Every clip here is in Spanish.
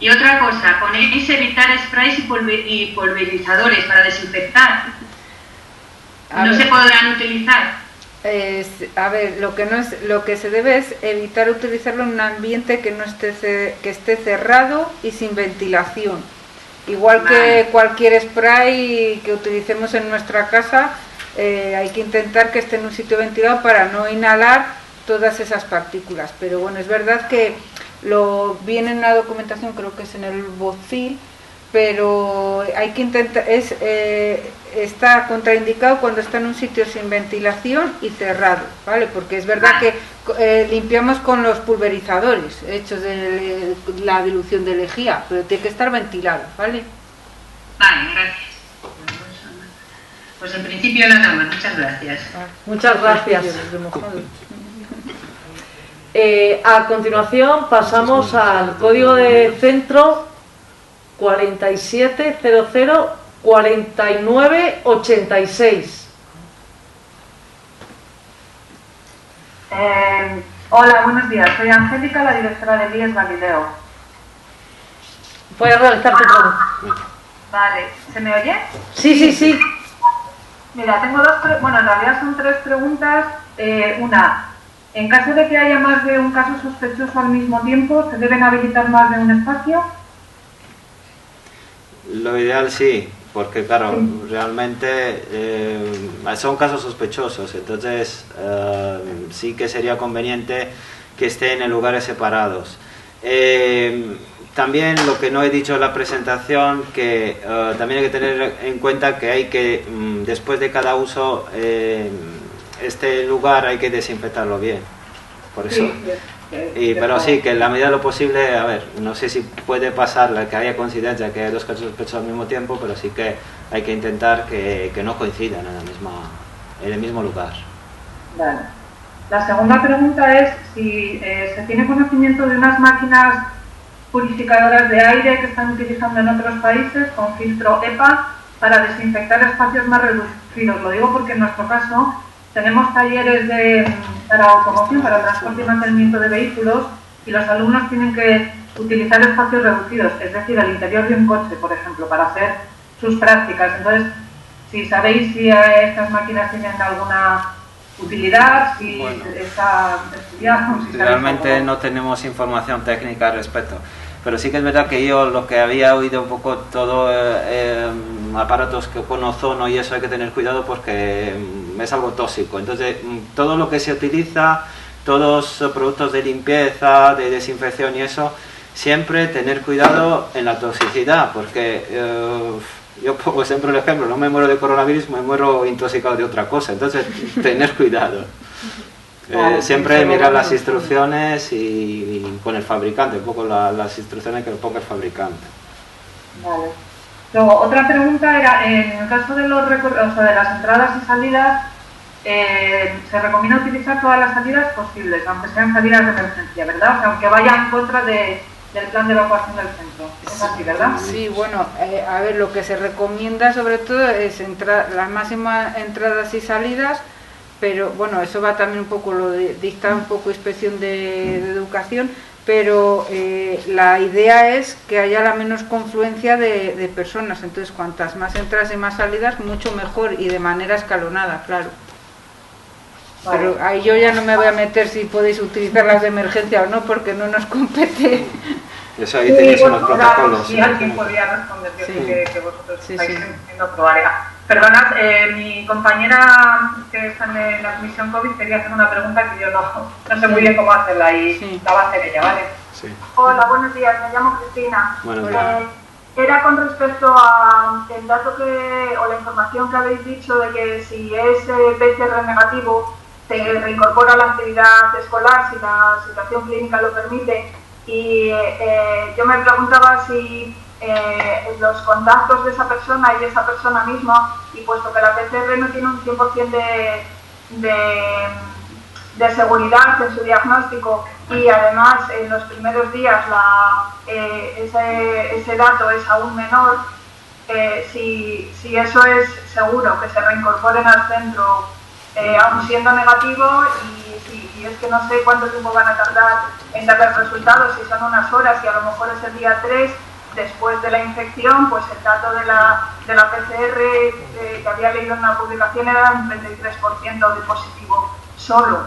Y otra cosa, ponéis evitar sprays y pulverizadores para desinfectar. ¿No se podrán utilizar? A ver, lo que se debe es evitar utilizarlo en un ambiente que esté cerrado y sin ventilación. Igual que cualquier spray que utilicemos en nuestra casa, hay que intentar que esté en un sitio ventilado para no inhalar todas esas partículas. Pero bueno, es verdad que viene en una documentación, creo que es en el BOCIL, pero hay que intentar, está contraindicado cuando está en un sitio sin ventilación y cerrado, ¿vale? Porque es verdad que limpiamos con los pulverizadores hechos de la dilución de lejía, pero tiene que estar ventilado, ¿vale? Vale, gracias. Pues en principio nada más, muchas gracias. Muchas gracias. A continuación pasamos al código de centro 47004986. Hola, buenos días. Soy Angélica, la directora del IES Galileo. Puedes realizar tu pregunta. Vale, ¿se me oye? Sí. Mira, tengo en realidad son tres preguntas. Una, en caso de que haya más de un caso sospechoso al mismo tiempo, ¿se deben habilitar más de un espacio? Lo ideal sí, porque claro, realmente son casos sospechosos, entonces sí que sería conveniente que estén en lugares separados. También lo que no he dicho en la presentación, que también hay que tener en cuenta que después de cada uso, este lugar hay que desinfectarlo bien, por eso. Pero sí, que en la medida de lo posible, a ver, no sé si puede pasar que haya coincidencia, que hay dos casos sospechosos al mismo tiempo, pero sí que hay que intentar que no coincidan en el mismo lugar. Vale. La segunda pregunta es si se tiene conocimiento de unas máquinas purificadoras de aire que están utilizando en otros países con filtro EPA para desinfectar espacios más reducidos. Lo digo porque en nuestro caso tenemos talleres para automoción, para transporte y mantenimiento de vehículos, y los alumnos tienen que utilizar espacios reducidos, es decir, el interior de un coche, por ejemplo, para hacer sus prácticas. Entonces, si sabéis si estas máquinas tienen alguna utilidad, si está estudiado... Realmente no tenemos información técnica al respecto, pero sí que es verdad que yo lo que había oído un poco todo aparatos con ozono y eso hay que tener cuidado porque es algo tóxico. Entonces todo lo que se utiliza, todos los productos de limpieza, de desinfección y eso, siempre tener cuidado en la toxicidad, porque yo pongo siempre el ejemplo, no me muero de coronavirus, me muero intoxicado de otra cosa. Entonces tener cuidado. Siempre mirar las instrucciones y con el fabricante, un poco las instrucciones que le ponga el fabricante. Vale. Luego, otra pregunta era, en el caso de los de las entradas y salidas, se recomienda utilizar todas las salidas posibles, aunque sean salidas de emergencia, ¿verdad? O sea, aunque vayan en contra del plan de evacuación del centro. Es así, ¿verdad? Sí, bueno, a ver, lo que se recomienda sobre todo es las máximas entradas y salidas, pero bueno, eso va también un poco, dicta un poco inspección de educación, pero la idea es que haya la menos confluencia de personas, entonces cuantas más entradas y más salidas, mucho mejor, y de manera escalonada, claro. Vale. Pero ahí yo ya no me voy a meter si podéis utilizar las de emergencia o no, porque no nos compete. Eso ahí tenéis unos protocolos. Sí, alguien podría responder, yo sé que vosotros estáis en otro área. Perdonad, mi compañera que está en la comisión COVID quería hacer una pregunta que yo no sé muy bien cómo hacerla y la va a hacer ella, ¿vale? Sí. Hola, buenos días, me llamo Cristina. Buenos días. Era con respecto a el dato o la información que habéis dicho de que si es PCR negativo se reincorpora a la actividad escolar si la situación clínica lo permite, y yo me preguntaba si los contactos de esa persona y de esa persona misma, y puesto que la PCR no tiene un 100% de seguridad en su diagnóstico, y además en los primeros días ese dato es aún menor, si eso es seguro, que se reincorporen al centro aún siendo negativo, y es que no sé cuánto tiempo van a tardar en dar los resultados, si son unas horas, y a lo mejor es el día 3 después de la infección, pues el dato de la PCR que había leído en una publicación era un 33% de positivo solo.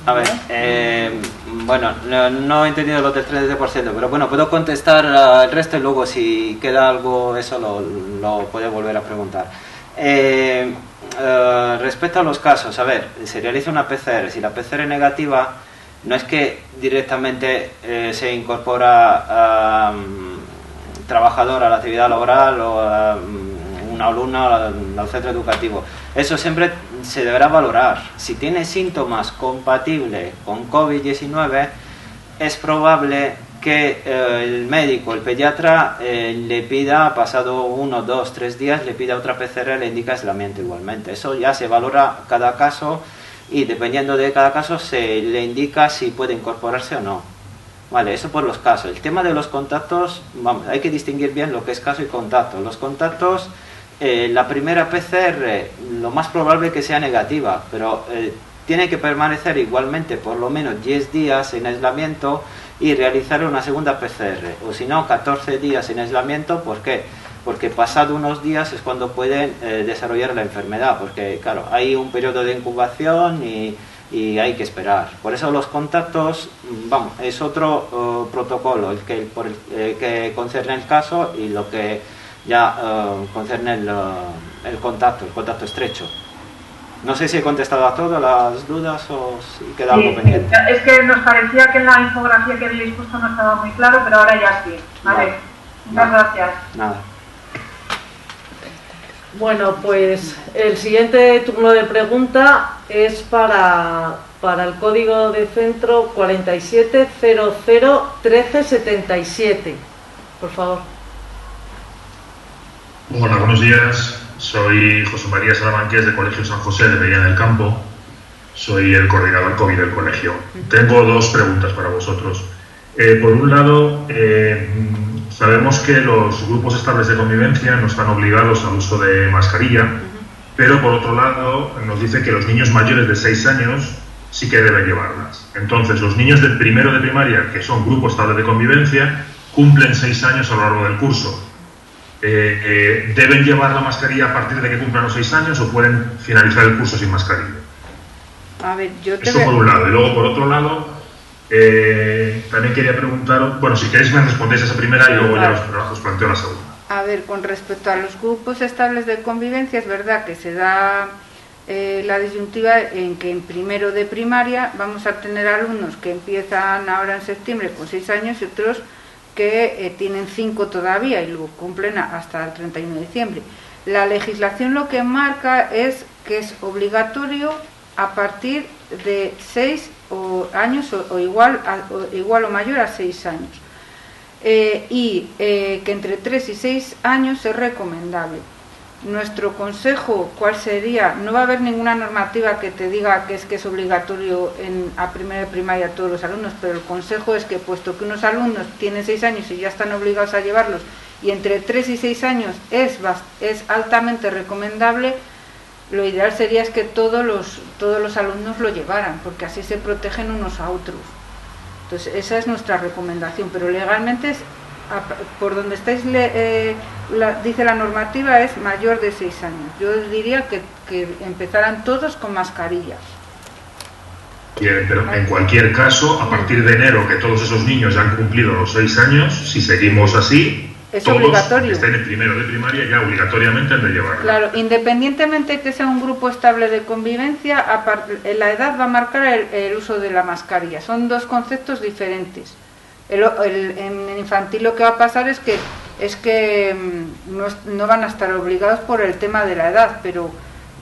A ver, bueno, no he entendido lo del 33%, pero bueno, puedo contestar el resto y luego si queda algo, eso lo puedo volver a preguntar. Respecto a los casos, a ver, se realiza una PCR, si la PCR es negativa, no es que directamente se incorpora trabajador a la actividad laboral o a un alumno al centro educativo. Eso siempre se deberá valorar. Si tiene síntomas compatibles con COVID-19, es probable que el médico, el pediatra, le pida, pasado 1, 2, 3 días, le pida otra PCR, le indica aislamiento igualmente. Eso ya se valora cada caso y dependiendo de cada caso se le indica si puede incorporarse o no. Vale, eso por los casos. El tema de los contactos, vamos, hay que distinguir bien lo que es caso y contacto. Los contactos, la primera PCR, lo más probable que sea negativa, pero tiene que permanecer igualmente por lo menos 10 días en aislamiento y realizar una segunda PCR, o si no, 14 días en aislamiento. ¿Por qué? Porque pasado unos días es cuando pueden desarrollar la enfermedad, porque claro, hay un periodo de incubación y hay que esperar. Por eso los contactos, vamos, es otro protocolo, el que concierne el caso y lo que ya concierne el contacto estrecho. No sé si he contestado a todas las dudas o si queda algo pendiente. Es que nos parecía que en la infografía que habéis puesto no estaba muy claro, pero ahora ya sí. Vale, muchas gracias. Nada. Bueno, pues el siguiente turno de pregunta es para el código de centro 47001377. Por favor. Hola, buenos días. Soy José María Salamanqués de Colegio San José de Medina del Campo. Soy el coordinador COVID del colegio. Tengo dos preguntas para vosotros. Por un lado, sabemos que los grupos estables de convivencia no están obligados al uso de mascarilla, pero por otro lado nos dice que los niños mayores de 6 años sí que deben llevarlas. Entonces, los niños del primero de primaria, que son grupo estable de convivencia, cumplen 6 años a lo largo del curso. ¿Deben llevar la mascarilla a partir de que cumplan los 6 años o pueden finalizar el curso sin mascarilla? A ver, Eso por un lado. Y luego, por otro lado, también quería preguntaros, bueno, si queréis me respondéis a esa primera y luego ya os planteo la segunda. A ver, con respecto a los grupos estables de convivencia, es verdad que se da la disyuntiva en que en primero de primaria vamos a tener alumnos que empiezan ahora en septiembre con 6 años y otros que tienen 5 todavía y lo cumplen hasta el 31 de diciembre. La legislación lo que marca es que es obligatorio a partir de 6 años o igual o mayor a 6 años. Que entre 3 y 6 años es recomendable. Nuestro consejo, ¿cuál sería? No va a haber ninguna normativa que te diga que es obligatorio a primero de primaria a todos los alumnos, pero el consejo es que, puesto que unos alumnos tienen 6 años y ya están obligados a llevarlos, y entre 3 y 6 años es altamente recomendable, lo ideal sería es que todos los alumnos lo llevaran, porque así se protegen unos a otros. Entonces, esa es nuestra recomendación, pero legalmente es, por donde estáis, dice la normativa, es mayor de 6 años. Yo diría que empezaran todos con mascarillas. Bien, pero en cualquier caso, a partir de enero, que todos esos niños ya han cumplido los 6 años, si seguimos así, es todos obligatorio. que estén en primero de primaria ya obligatoriamente han de llevarlo. Claro, independientemente de que sea un grupo estable de convivencia, la edad va a marcar el uso de la mascarilla. Son dos conceptos diferentes. En infantil lo que va a pasar es que no van a estar obligados por el tema de la edad, pero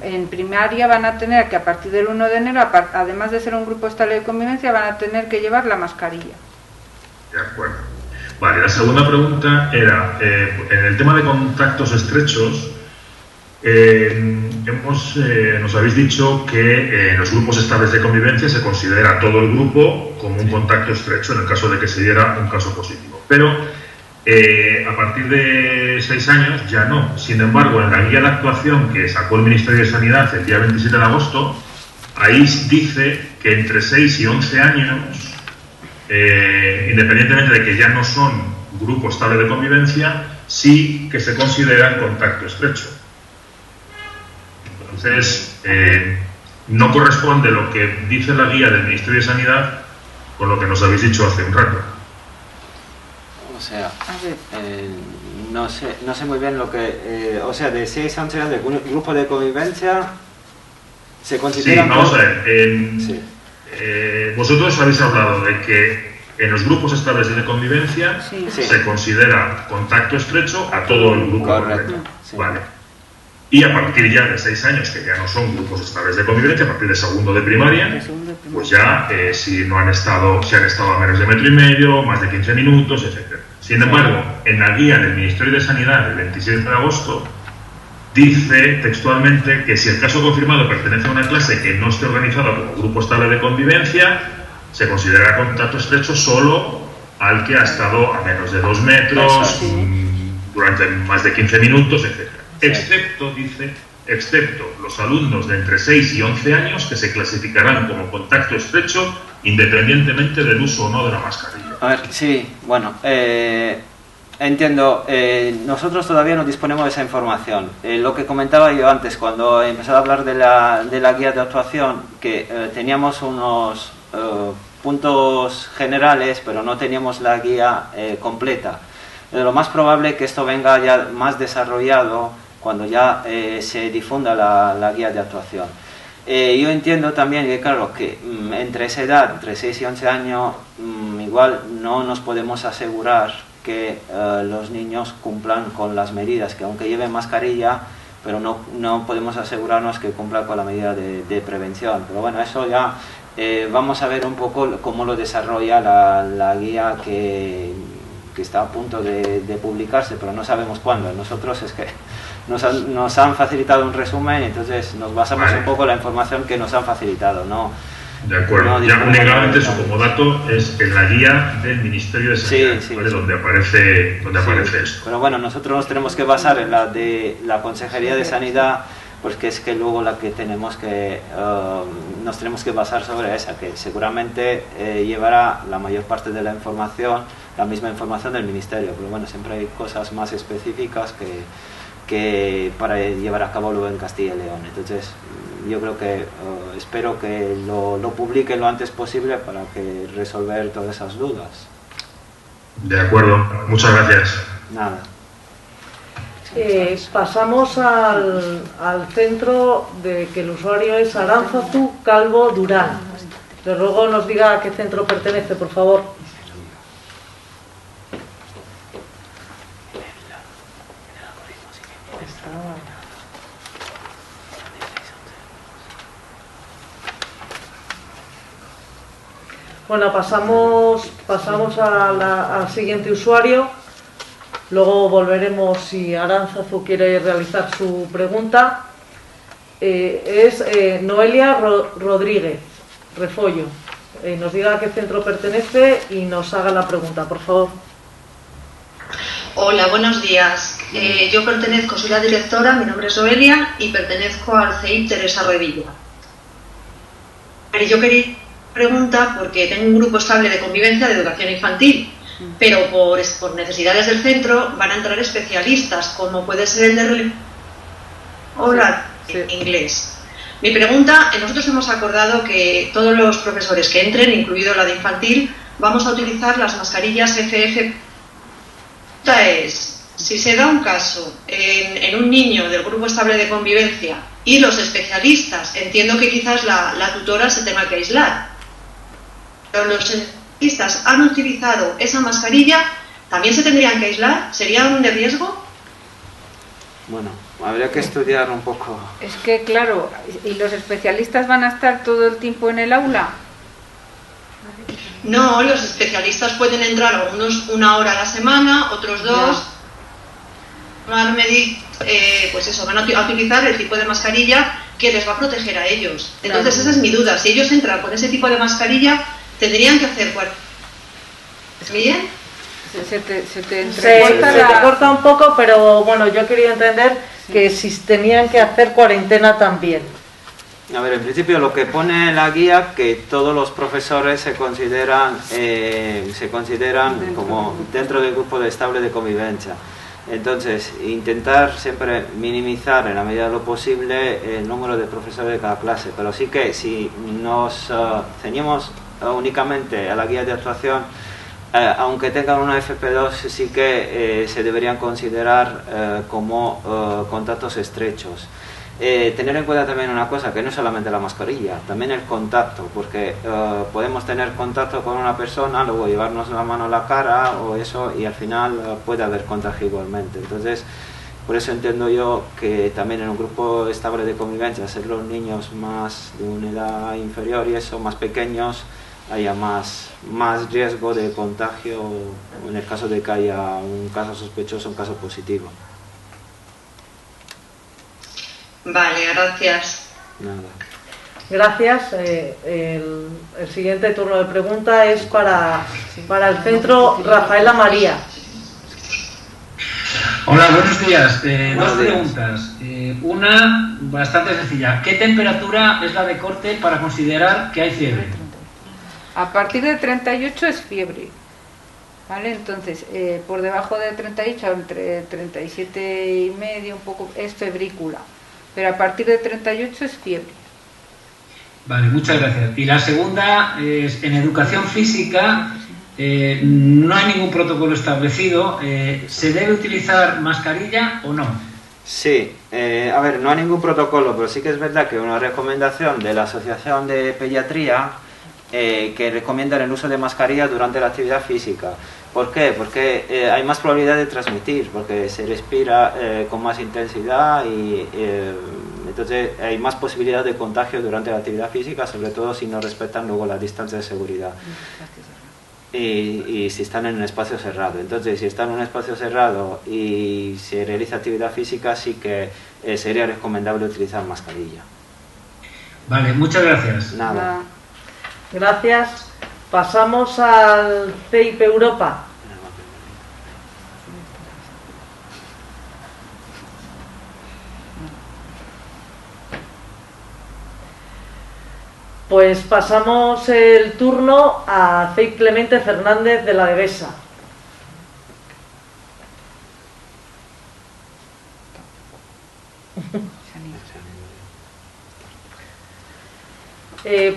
en primaria van a tener que a partir del 1 de enero, además de ser un grupo estable de convivencia, van a tener que llevar la mascarilla. De acuerdo. Vale, la segunda pregunta era, en el tema de contactos estrechos, nos habéis dicho que en los grupos estables de convivencia se considera todo el grupo como un contacto estrecho en el caso de que se diera un caso positivo. Pero a partir de 6 años ya no. Sin embargo, en la guía de actuación que sacó el Ministerio de Sanidad el día 27 de agosto, ahí dice que entre 6 y 11 años, independientemente de que ya no son grupo estable de convivencia, sí que se considera contacto estrecho. Entonces, no corresponde lo que dice la guía del Ministerio de Sanidad con lo que nos habéis dicho hace un rato. O sea, no sé muy bien lo que... o sea, de 6 a 11 años de grupo de convivencia se considera... Sí, vamos a ver. Vosotros habéis hablado de que en los grupos estables de convivencia se considera contacto estrecho a todo el grupo. Correcto. Sí. Vale. Y a partir ya de 6 años, que ya no son grupos estables de convivencia, a partir de segundo de primaria, pues ya si han estado a menos de 1,5 metros, más de 15 minutos, etc. Sin embargo, en la guía del Ministerio de Sanidad del 27 de agosto, dice textualmente que si el caso confirmado pertenece a una clase que no esté organizada como grupo estable de convivencia, se considera contacto estrecho solo al que ha estado a menos de 2 metros, durante más de 15 minutos, etc. Excepto los alumnos de entre 6 y 11 años, que se clasificarán como contacto estrecho independientemente del uso o no de la mascarilla. A ver, sí, bueno, entiendo. Nosotros todavía no disponemos de esa información. Lo que comentaba yo antes, cuando empezaba a hablar de la guía de actuación, que teníamos unos puntos generales, pero no teníamos la guía completa. Lo más probable es que esto venga ya más desarrollado cuando ya se difunda la guía de actuación. Yo entiendo también que, claro, que entre esa edad, entre 6 y 11 años, igual no nos podemos asegurar que los niños cumplan con las medidas, que aunque lleven mascarilla, pero no podemos asegurarnos que cumplan con la medida de prevención. Pero bueno, eso ya vamos a ver un poco cómo lo desarrolla la guía que está a punto de publicarse, pero no sabemos cuándo. Nosotros es que nos han facilitado un resumen, entonces nos basamos un poco en la información que nos han facilitado, ¿no? De acuerdo, ya únicamente eso como dato es en la guía del Ministerio de Sanidad, ¿vale? Donde aparece esto. Pero bueno, nosotros nos tenemos que basar en la de la Consejería de Sanidad, porque es que luego la que tenemos que nos tenemos que basar sobre esa, que seguramente llevará la mayor parte de la información, la misma información del Ministerio, pero bueno, siempre hay cosas más específicas que para llevar a cabo luego en Castilla y León. Entonces yo creo que espero que lo publiquen lo antes posible para que resolver todas esas dudas. De acuerdo, muchas gracias. Nada. Pasamos al centro de que el usuario es Aránzazu Calvo Durán. Le ruego nos diga a qué centro pertenece, por favor. Bueno, pasamos al siguiente usuario. Luego volveremos si Aránzazu quiere realizar su pregunta. Es Noelia Rodríguez Refollo. Nos diga a qué centro pertenece y nos haga la pregunta, por favor. Hola, buenos días. Yo pertenezco, soy la directora, mi nombre es Noelia y pertenezco al CEIP Teresa Revilla. Yo quería pregunta porque tengo un grupo estable de convivencia de educación infantil, pero por necesidades del centro van a entrar especialistas, como puede ser el de inglés. Mi pregunta, nosotros hemos acordado que todos los profesores que entren, incluido la de infantil, vamos a utilizar las mascarillas FF. La pregunta es, si se da un caso en un niño del grupo estable de convivencia y los especialistas, entiendo que quizás la tutora se tenga que aislar, pero los especialistas han utilizado esa mascarilla, ¿también se tendrían que aislar? ¿Sería un de riesgo? Bueno, habría que estudiar un poco. Es que, claro, ¿y los especialistas van a estar todo el tiempo en el aula? No, los especialistas pueden entrar algunos 1 hora a la semana, otros 2. Pues eso, van a utilizar el tipo de mascarilla que les va a proteger a ellos. Entonces, esa es mi duda. Si ellos entran con ese tipo de mascarilla, ¿tendrían que hacer bien? Se te corta un poco, pero bueno, yo quería entender que si tenían que hacer cuarentena también. A ver, en principio lo que pone en la guía, que todos los profesores se consideran como dentro del grupo de estable de convivencia. Entonces, intentar siempre minimizar en la medida de lo posible el número de profesores de cada clase, pero sí que si nos ceñimos únicamente a la guía de actuación, aunque tengan una FP2, sí que se deberían considerar como contactos estrechos. Tener en cuenta también una cosa, que no es solamente la mascarilla, también el contacto, porque podemos tener contacto con una persona, luego llevarnos la mano a la cara o eso, y al final puede haber contagio igualmente. Entonces, por eso entiendo yo que también en un grupo estable de convivencia, ser los niños más de una edad inferior y eso, más pequeños, haya más riesgo de contagio en el caso de que haya un caso sospechoso, un caso positivo. Vale, gracias. Nada. Gracias. El siguiente turno de pregunta es para el centro Rafaela María. Hola, buenos días. Dos días. Preguntas. Una bastante sencilla. ¿Qué temperatura es la de corte para considerar que hay fiebre? A partir de 38 es fiebre, ¿vale? Entonces, por debajo de 38, entre 37,5, un poco, es febrícula. Pero a partir de 38 es fiebre. Vale, muchas gracias. Y la segunda es, en educación física, no hay ningún protocolo establecido. ¿Se debe utilizar mascarilla o no? Sí, a ver, no hay ningún protocolo, pero sí que es verdad que una recomendación de la Asociación de Pediatría que recomiendan el uso de mascarilla durante la actividad física. ¿Por qué? Porque hay más probabilidad de transmitir, porque se respira con más intensidad y entonces hay más posibilidad de contagio durante la actividad física, sobre todo si no respetan luego la distancia de seguridad. Y si están en un espacio cerrado. Entonces, si están en un espacio cerrado y se realiza actividad física, sí que sería recomendable utilizar mascarilla. Vale, muchas gracias. Nada. Gracias. Pasamos al CIP Europa. Pues pasamos el turno a CIP Clemente Fernández de la Devesa.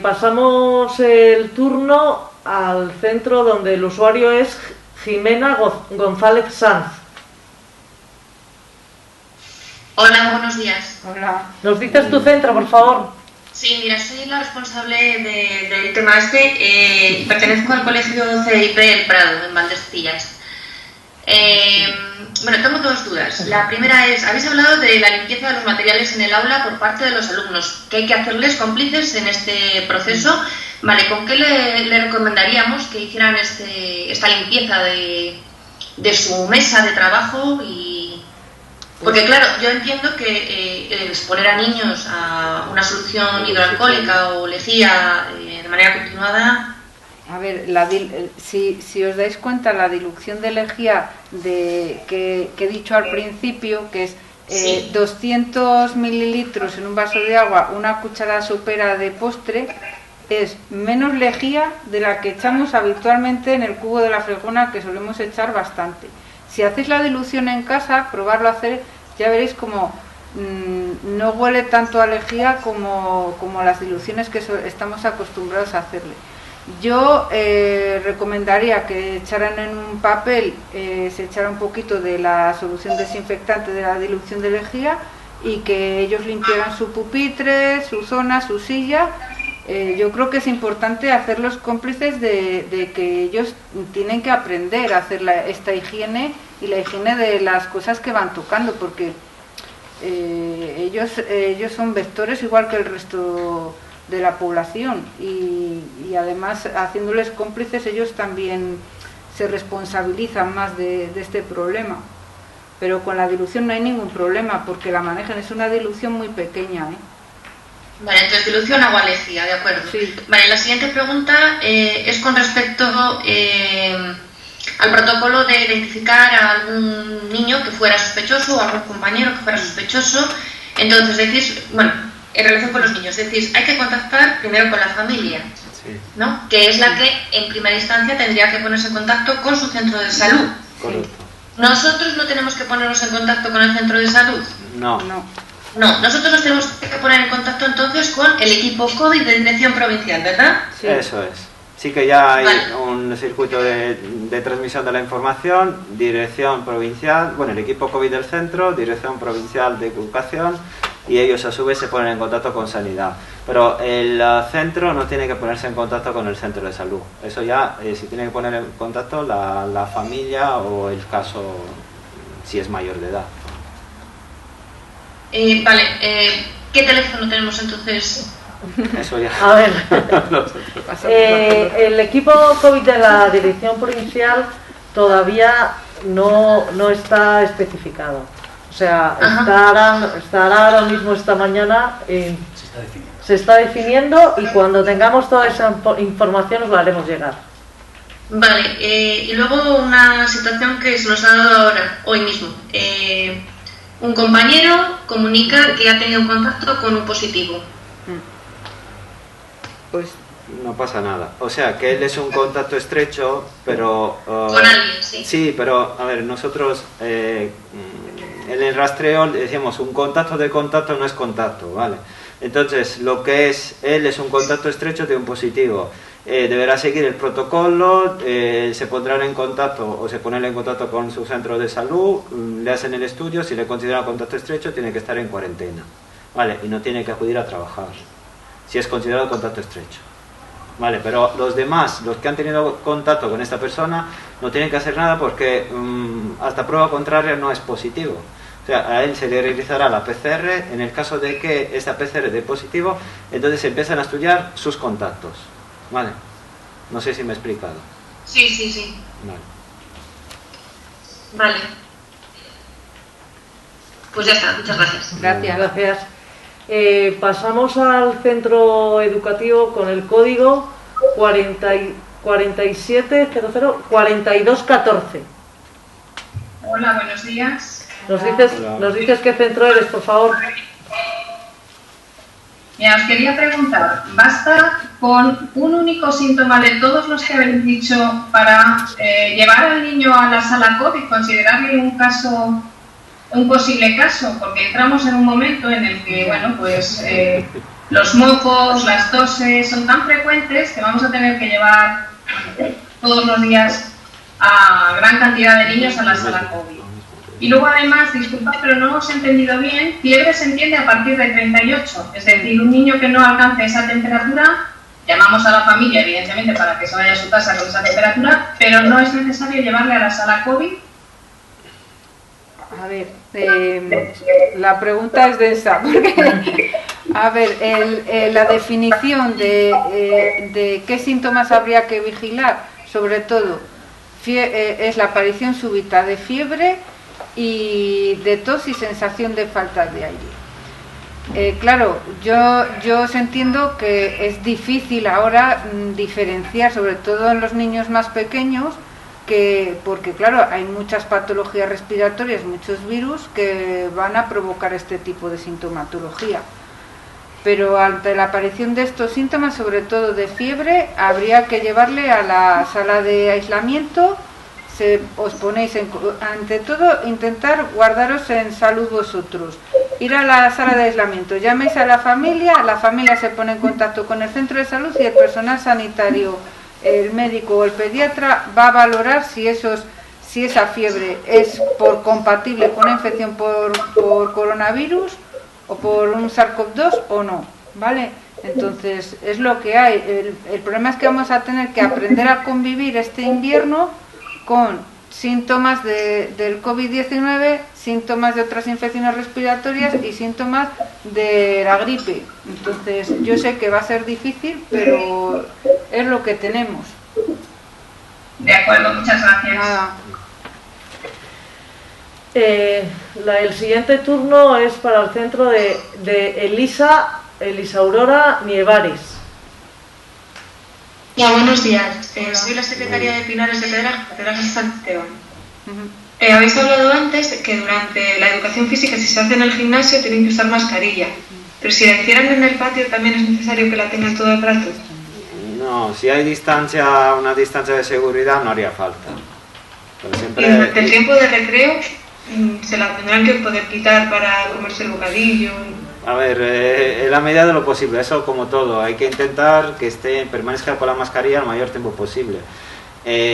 Pasamos el turno al centro donde el usuario es Jimena González Sanz. Hola, buenos días. Hola. ¿Nos dices tu centro, por favor? Sí, mira, soy la responsable del tema y pertenezco al colegio CIP El Prado, en Valdecillas. Bueno, tengo dos dudas. La primera es, habéis hablado de la limpieza de los materiales en el aula por parte de los alumnos, que hay que hacerles cómplices en este proceso. Vale, ¿con qué le recomendaríamos que hicieran esta limpieza de su mesa de trabajo? Porque claro, yo entiendo que exponer a niños a una solución hidroalcohólica o lejía de manera continuada... A ver, si os dais cuenta, la dilución de lejía que he dicho al principio, que es Sí. 200 mililitros en un vaso de agua, una cucharada sopera de postre, es menos lejía de la que echamos habitualmente en el cubo de la fregona, que solemos echar bastante. Si hacéis la dilución en casa, probarlo a hacer, ya veréis como no huele tanto a lejía como las diluciones que estamos acostumbrados a hacerle. Yo recomendaría que echaran en un papel, se echara un poquito de la solución desinfectante de la dilución de lejía y que ellos limpiaran su pupitre, su zona, su silla. Yo creo que es importante hacerlos cómplices de que ellos tienen que aprender a hacer esta higiene y la higiene de las cosas que van tocando, porque ellos son vectores igual que el resto de la población y además haciéndoles cómplices ellos también se responsabilizan más de este problema. Pero con la dilución no hay ningún problema porque la manejan, es una dilución muy pequeña, Vale, entonces dilución agua lejía, de acuerdo. Sí. Vale, la siguiente pregunta es con respecto al protocolo de identificar a algún niño que fuera sospechoso o algún compañero que fuera sospechoso. Entonces decís, bueno, en relación con los niños. Es decir, hay que contactar primero con la familia, ¿no? Que es la que en primera instancia tendría que ponerse en contacto con su centro de salud. Correcto. ¿Nosotros no tenemos que ponernos en contacto con el centro de salud? No. No, nosotros nos tenemos que poner en contacto entonces con el equipo COVID de dirección provincial, ¿verdad? Sí. Eso es. Sí que ya hay un circuito de transmisión de la información, dirección provincial, bueno, el equipo COVID del centro, dirección provincial de educación, y ellos a su vez se ponen en contacto con sanidad. Pero el centro no tiene que ponerse en contacto con el centro de salud. Eso ya se tiene que poner en contacto la familia o el caso si es mayor de edad. ¿Qué teléfono tenemos entonces? Eso ya. A ver, el equipo COVID de la dirección provincial todavía no está especificado. O sea, estará ahora mismo esta mañana, se está definiendo, y cuando tengamos toda esa información os la haremos llegar. Vale, y luego una situación que se nos ha dado ahora, hoy mismo. Un compañero comunica que ha tenido un contacto con un positivo. Pues no pasa nada. O sea, que él es un contacto estrecho, pero... con alguien, sí. Sí, pero, a ver, nosotros en el rastreo decimos un contacto de contacto no es contacto, ¿vale? Entonces, lo que es él es un contacto estrecho de un positivo. Deberá seguir el protocolo, se pondrán en contacto o se ponen en contacto con su centro de salud, le hacen el estudio, si le consideran contacto estrecho tiene que estar en cuarentena, ¿vale? Y no tiene que acudir a trabajar, si es considerado contacto estrecho, ¿vale? Pero los demás, los que han tenido contacto con esta persona, no tienen que hacer nada porque hasta prueba contraria no es positivo. O sea, a él se le realizará la PCR, en el caso de que esta PCR dé positivo, entonces se empiezan a estudiar sus contactos, ¿vale? No sé si me he explicado. Sí. Vale. Pues ya está, muchas gracias. Gracias. Pasamos al centro educativo con el código 47004214. Hola, buenos días. ¿Nos dices qué centro eres, por favor? Mira, os quería preguntar, ¿basta con un único síntoma de todos los que habéis dicho para llevar al niño a la sala COVID, considerarle un posible caso? Porque entramos en un momento en el que, bueno, pues los mocos, las toses son tan frecuentes que vamos a tener que llevar todos los días a gran cantidad de niños a la sala COVID. Y luego además, disculpad, pero no os he entendido bien, fiebre se entiende a partir de 38, es decir, un niño que no alcance esa temperatura, llamamos a la familia evidentemente para que se vaya a su casa con esa temperatura, pero no es necesario llevarle a la sala COVID. A ver, la pregunta es densa, porque, a ver, la definición de qué síntomas habría que vigilar, sobre todo, es la aparición súbita de fiebre y de tos y sensación de falta de aire. Claro, yo os entiendo que es difícil ahora diferenciar, sobre todo en los niños más pequeños, porque claro, hay muchas patologías respiratorias, muchos virus que van a provocar este tipo de sintomatología. Pero ante la aparición de estos síntomas, sobre todo de fiebre, habría que llevarle a la sala de aislamiento. Os ponéis ante todo, intentar guardaros en salud vosotros, ir a la sala de aislamiento, llaméis a la familia se pone en contacto con el centro de salud y el personal sanitario, el médico o el pediatra va a valorar si esa fiebre es compatible con una infección por coronavirus o por un SARS-CoV-2 o no, ¿vale? Entonces es lo que hay. El problema es que vamos a tener que aprender a convivir este invierno con síntomas del COVID-19, síntomas de otras infecciones respiratorias y síntomas de la gripe. Entonces, yo sé que va a ser difícil, pero es lo que tenemos. De acuerdo, muchas gracias. Nada. El siguiente turno es para el centro de Elisa Aurora Nievares. Ya, buenos días. Soy la secretaria de Pinares de Pedras de San Esteban. Habéis hablado antes que durante la educación física, si se hace en el gimnasio, tienen que usar mascarilla. Pero si la hicieran en el patio, ¿también es necesario que la tengan todo el rato? No, si hay una distancia de seguridad no haría falta. Pero siempre... Y durante el tiempo de recreo se la tendrán que poder quitar para comerse el bocadillo. A ver, en la medida de lo posible, eso como todo, hay que intentar que permanezca con la mascarilla el mayor tiempo posible.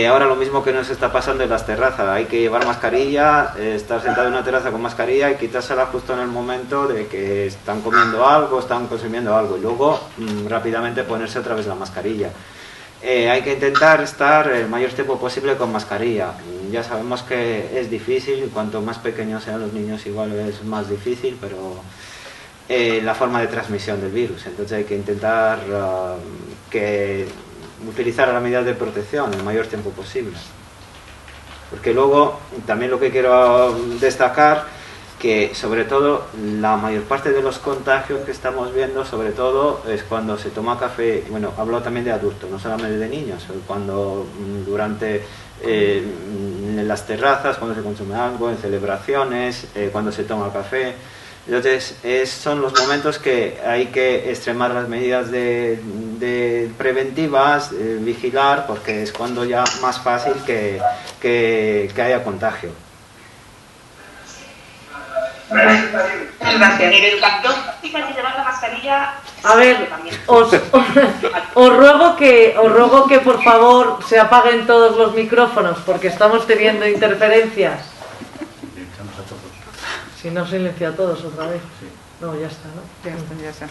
Ahora lo mismo que nos está pasando en las terrazas, hay que llevar mascarilla, estar sentado en una terraza con mascarilla y quitársela justo en el momento de que están comiendo algo, están consumiendo algo y luego rápidamente ponerse otra vez la mascarilla. Hay que intentar estar el mayor tiempo posible con mascarilla. Ya sabemos que es difícil, cuanto más pequeños sean los niños igual es más difícil, pero la forma de transmisión del virus, entonces hay que intentar utilizar las medidas de protección el mayor tiempo posible. Porque luego también lo que quiero destacar, que sobre todo la mayor parte de los contagios que estamos viendo sobre todo es cuando se toma café, bueno, hablo también de adultos, no solamente de niños, cuando durante en las terrazas, cuando se consume algo, en celebraciones, cuando se toma café. Entonces son los momentos que hay que extremar las medidas de preventivas, vigilar, porque es cuando ya más fácil que haya contagio. Gracias. En educación física, si llevar la mascarilla. A ver, os ruego que por favor se apaguen todos los micrófonos porque estamos teniendo interferencias. Si no, silencia a todos otra vez. No, ya está, ¿no? Ya está.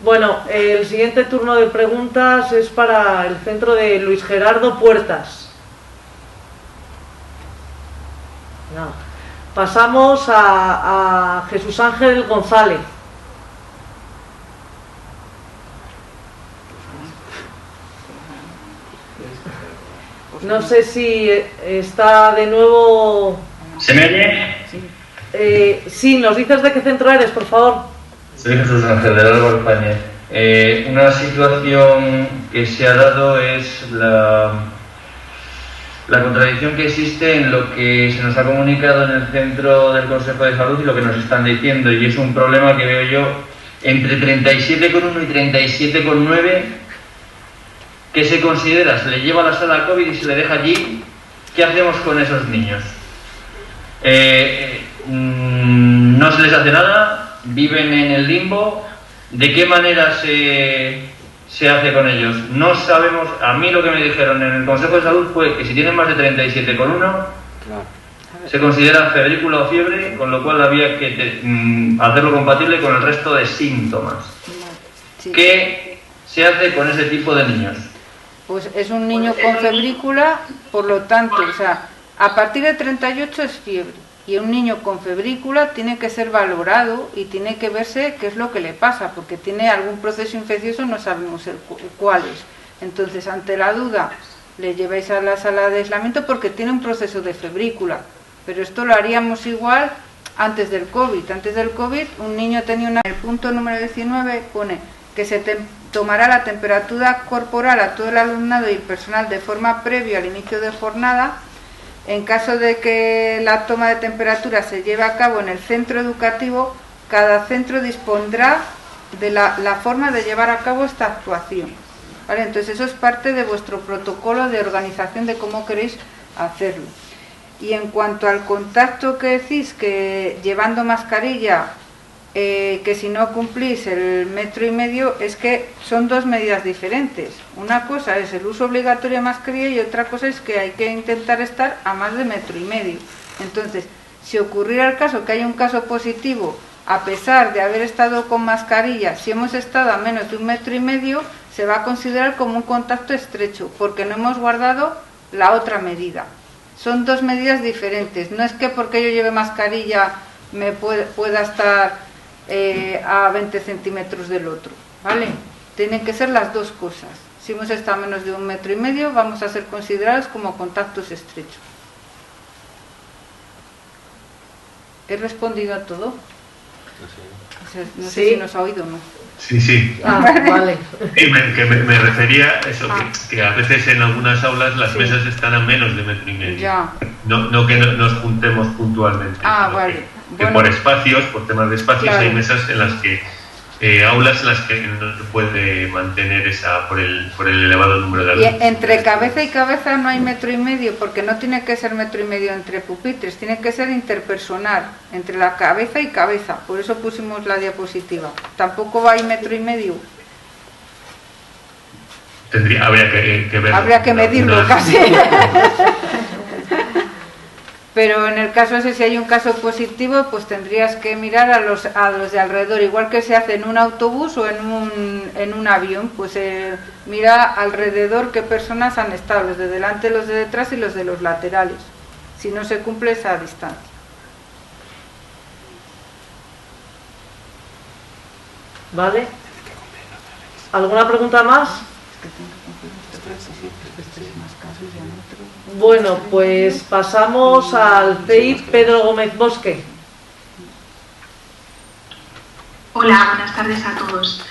Bueno, el siguiente turno de preguntas es para el centro de Luis Gerardo Puertas. No. Pasamos a Jesús Ángel González. No sé si está de nuevo... ¿Se me oye? Sí, ¿nos dices de qué centro eres, por favor? Soy Jesús Ángel del Álvaro España. Una situación que se ha dado es la contradicción que existe en lo que se nos ha comunicado en el centro del Consejo de Salud y lo que nos están diciendo, y es un problema que veo yo entre 37,1 y 37,9 que se considera, se le lleva a la sala COVID y se le deja allí. ¿Qué hacemos con esos niños? No se les hace nada, viven en el limbo. ¿De qué manera se hace con ellos? No sabemos. A mí lo que me dijeron en el Consejo de Salud fue que si tienen más de 37,1 se considera febrícula o fiebre, con lo cual había que hacerlo compatible con el resto de síntomas. ¿Qué se hace con ese tipo de niños? Pues es un niño con febrícula, por lo tanto, o sea, a partir de 38 es fiebre. Y un niño con febrícula tiene que ser valorado y tiene que verse qué es lo que le pasa, porque tiene algún proceso infeccioso, no sabemos cuál es. Entonces, ante la duda, le lleváis a la sala de aislamiento porque tiene un proceso de febrícula. Pero esto lo haríamos igual antes del COVID. Antes del COVID, un niño tenía el punto número 19 pone que se tomará la temperatura corporal a todo el alumnado y el personal de forma previa al inicio de jornada. En caso de que la toma de temperatura se lleve a cabo en el centro educativo, cada centro dispondrá de la forma de llevar a cabo esta actuación. ¿Vale? Entonces eso es parte de vuestro protocolo de organización de cómo queréis hacerlo. Y en cuanto al contacto que decís, que llevando mascarilla, que si no cumplís el 1,5 metros, es que son dos medidas diferentes. Una cosa es el uso obligatorio de mascarilla y otra cosa es que hay que intentar estar a más de 1,5 metros. Entonces, si ocurriera el caso que haya un caso positivo, a pesar de haber estado con mascarilla, si hemos estado a menos de 1,5 metros, se va a considerar como un contacto estrecho, porque no hemos guardado la otra medida. Son dos medidas diferentes. No es que porque yo lleve mascarilla me pueda estar a 20 centímetros del otro, ¿vale? Tienen que ser las dos cosas. Si hemos estado a menos de 1,5 metros, vamos a ser considerados como contactos estrechos. ¿He respondido a todo? No sé si nos ha oído o no. Sí. Vale. Sí, me refería a eso, que a veces en algunas aulas las mesas están a menos de 1,5 metros. Ya. No que nos juntemos puntualmente. Vale. Que por espacios, por temas de espacios, claro, hay mesas en las que aulas en las que no se puede mantener esa por el elevado número de alumnos. Y entre cabeza y cabeza no hay 1,5 metros, porque no tiene que ser 1,5 metros entre pupitres, tiene que ser interpersonal, entre la cabeza y cabeza. Por eso pusimos la diapositiva. Tampoco hay 1,5 metros. Habría que verlo. Habría que medirlo casi. Pero en el caso ese, si hay un caso positivo, pues tendrías que mirar a los de alrededor, igual que se hace en un autobús o en un avión, pues mira alrededor qué personas han estado, los de delante, los de detrás y los de los laterales, si no se cumple esa distancia. ¿Vale? ¿Alguna pregunta más? Bueno, pues pasamos al CEIP Pedro Gómez Bosque. Hola, buenas tardes a todos.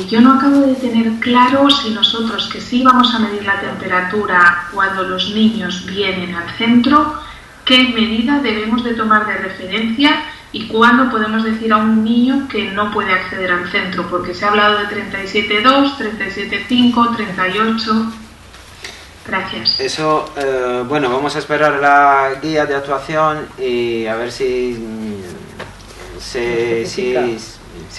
Yo no acabo de tener claro si nosotros, que sí vamos a medir la temperatura cuando los niños vienen al centro, qué medida debemos de tomar de referencia y cuándo podemos decir a un niño que no puede acceder al centro, porque se ha hablado de 37,2, 37,5, 38... Gracias. Eso, bueno, vamos a esperar la guía de actuación y a ver si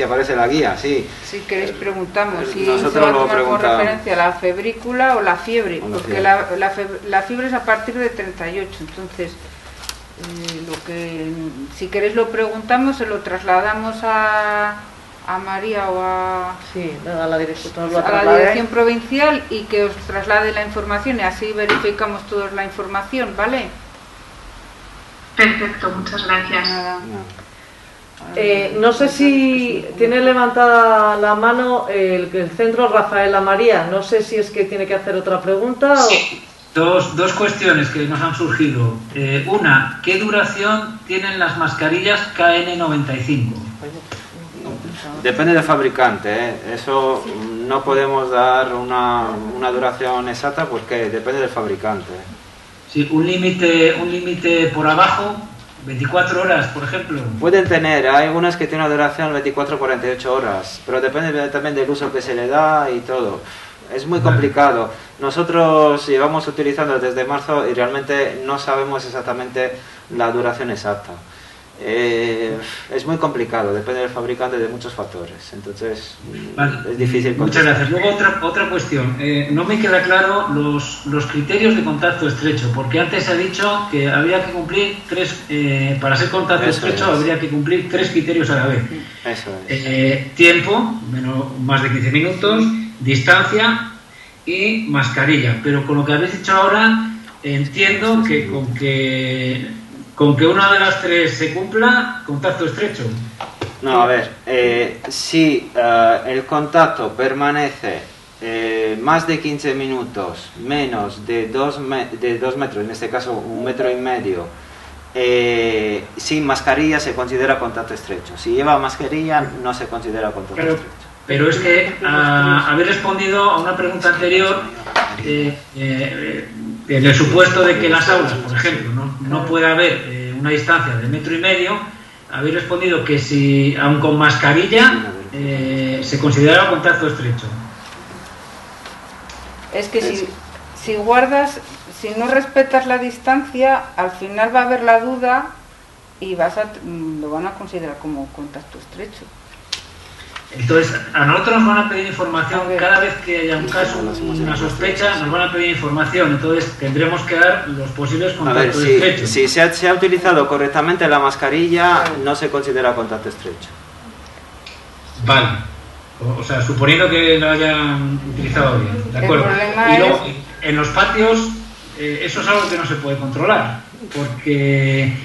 aparece la guía, sí. Si queréis preguntamos si nosotros se va a lo tomar como preguntamos. referencia la febrícula o la fiebre, O la porque fiebre. la fiebre es a partir de 38, entonces si queréis lo preguntamos, se lo trasladamos a María o a la dirección provincial y que os traslade la información y así verificamos todos la información, ¿vale? Perfecto, muchas gracias. No sé si tiene levantada la mano el centro Rafaela María, no sé si es que tiene que hacer otra pregunta o... Dos cuestiones que nos han surgido. Una, ¿qué duración tienen las mascarillas KN95? Depende del fabricante, ¿eh? Eso no podemos dar una duración exacta porque depende del fabricante. Sí, un límite por abajo, 24 horas, por ejemplo. Pueden tener, hay algunas que tienen una duración 24-48 horas, pero depende también del uso que se le da y todo. Es muy complicado. Nosotros llevamos utilizando desde marzo y realmente no sabemos exactamente la duración exacta. Es muy complicado, depende del fabricante de muchos factores, entonces es difícil muchas contestar. gracias. Luego otra cuestión, no me queda claro los criterios de contacto estrecho, porque antes se ha dicho que había que cumplir para ser contacto estrecho habría que cumplir 3 criterios a la vez. Eso es. Tiempo, más de 15 minutos, distancia y mascarilla, pero con lo que habéis dicho ahora entiendo que con que una de las 3 se cumpla, contacto estrecho. No, a ver, si el contacto permanece más de 15 minutos, menos de 2 metros, en este caso 1,5 metros, sin mascarilla se considera contacto estrecho. Si lleva mascarilla no se considera contacto estrecho. Pero es que habéis respondido a una pregunta anterior en el supuesto de que las aulas, por ejemplo, no puede haber una distancia de 1,5 metros, habéis respondido que si aun con mascarilla se considera contacto estrecho. Es que si si no respetas la distancia, al final va a haber la duda y lo van a considerar como contacto estrecho. Entonces, a nosotros nos van a pedir información cada vez que haya un caso, una sospecha, nos van a pedir información, entonces tendremos que dar los posibles contactos estrechos. Si se ha utilizado correctamente la mascarilla, no se considera contacto estrecho. Vale, o sea, suponiendo que lo hayan utilizado bien, ¿de acuerdo? Y luego, en los patios, eso es algo que no se puede controlar, porque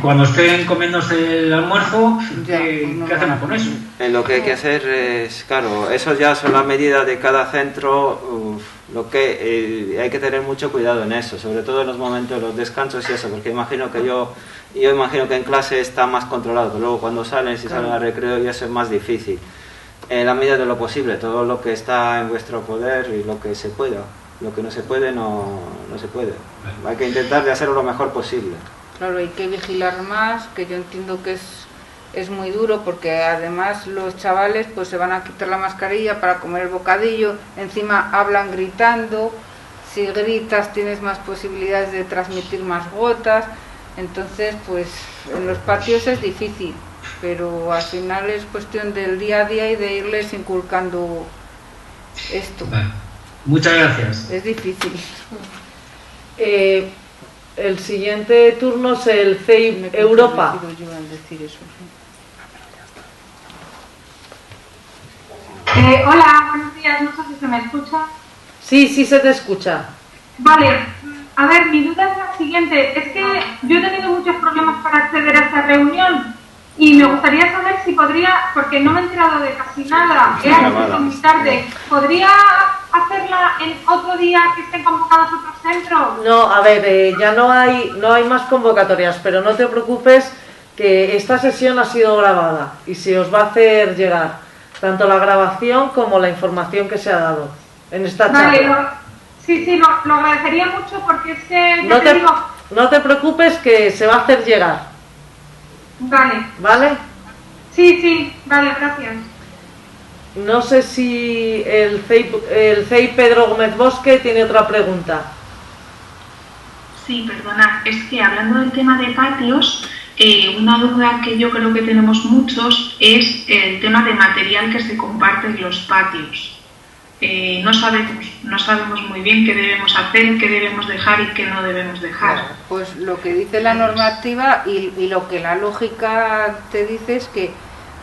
cuando estén comiéndose el almuerzo, ¿qué hacemos con eso? Lo que hay que hacer es, claro, eso ya son las medidas de cada centro, lo que hay que tener mucho cuidado en eso, sobre todo en los momentos, los descansos y eso, porque imagino que yo imagino que en clase está más controlado, pero luego cuando salen, si salen al recreo, y eso es más difícil. En la medida de lo posible, todo lo que está en vuestro poder y lo que se pueda. Lo que no se puede, no se puede. Hay que intentar de hacerlo lo mejor posible. Claro, hay que vigilar más, que yo entiendo que es es muy duro porque además los chavales pues se van a quitar la mascarilla para comer el bocadillo, encima hablan gritando, si gritas tienes más posibilidades de transmitir más gotas, entonces pues en los patios es difícil, pero al final es cuestión del día a día y de irles inculcando esto. Vale. Muchas gracias. Es difícil. El siguiente turno es el CEIP Europa. Hola, buenos días, no sé si se me escucha. Sí, sí se te escucha. Vale, a ver, mi duda es la siguiente, es que yo he tenido muchos problemas para acceder a esta reunión y me gustaría saber si podría, porque no me he enterado de casi nada, he accedido muy tarde, ¿podría hacerla en otro día que estén convocados otros centros? No, a ver, ya no hay más convocatorias, pero no te preocupes que esta sesión ha sido grabada y se os va a hacer llegar tanto la grabación como la información que se ha dado en esta charla. Sí, lo agradecería mucho porque es que... No te preocupes que se va a hacer llegar. Vale. ¿Vale? Sí, vale, gracias. No sé si el CEI Pedro Gómez Bosque tiene otra pregunta. Sí, perdona, es que hablando del tema de patios, una duda que yo creo que tenemos muchos es el tema de material que se comparte en los patios. No sabemos muy bien qué debemos hacer, qué debemos dejar y qué no debemos dejar. Claro, pues lo que dice la normativa y lo que la lógica te dice es que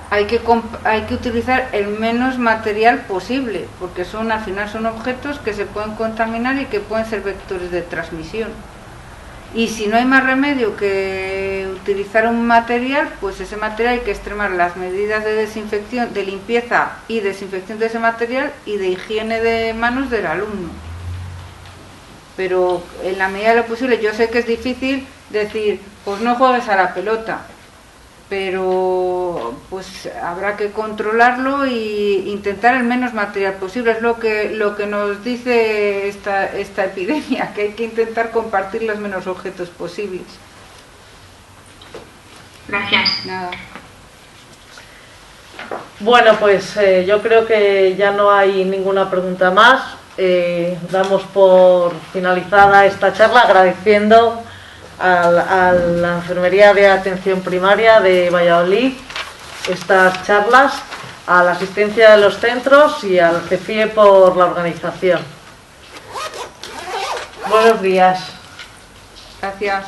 hay que utilizar el menos material posible, porque al final son objetos que se pueden contaminar y que pueden ser vectores de transmisión. Y si no hay más remedio que utilizar un material, pues ese material hay que extremar las medidas de desinfección, de limpieza y desinfección de ese material y de higiene de manos del alumno. Pero en la medida de lo posible, yo sé que es difícil decir, pues no juegues a la pelota, pero pues habrá que controlarlo e intentar el menos material posible. Es lo que nos dice esta epidemia, que hay que intentar compartir los menos objetos posibles. Gracias. Nada. Bueno, pues yo creo que ya no hay ninguna pregunta más. Damos por finalizada esta charla agradeciendo a la Enfermería de Atención Primaria de Valladolid estas charlas, a la asistencia de los centros y al CEFIE por la organización. Buenos días. Gracias.